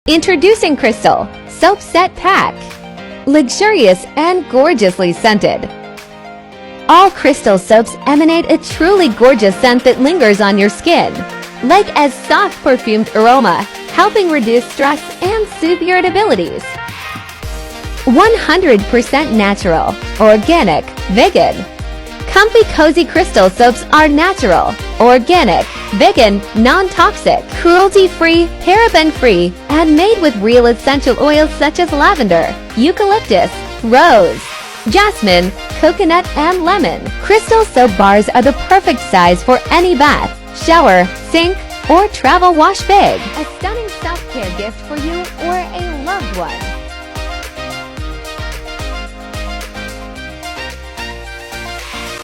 Introducing Crystal Soap Set Pack. Luxurious and gorgeously scented. All Crystal soaps emanate a truly gorgeous scent that lingers on your skin, like a soft perfumed aroma, helping reduce stress and soothe irritabilities. 100% natural, organic, vegan. ComfyCozy Crystal soaps are natural, organic, vegan, non-toxic, cruelty-free, paraben-free, and made with real essential oils such as lavender, eucalyptus, rose, jasmine, coconut, and lemon. Crystal soap bars are the perfect size for any bath, shower, sink, or travel wash bag. A stunning self-care gift for you or a loved one.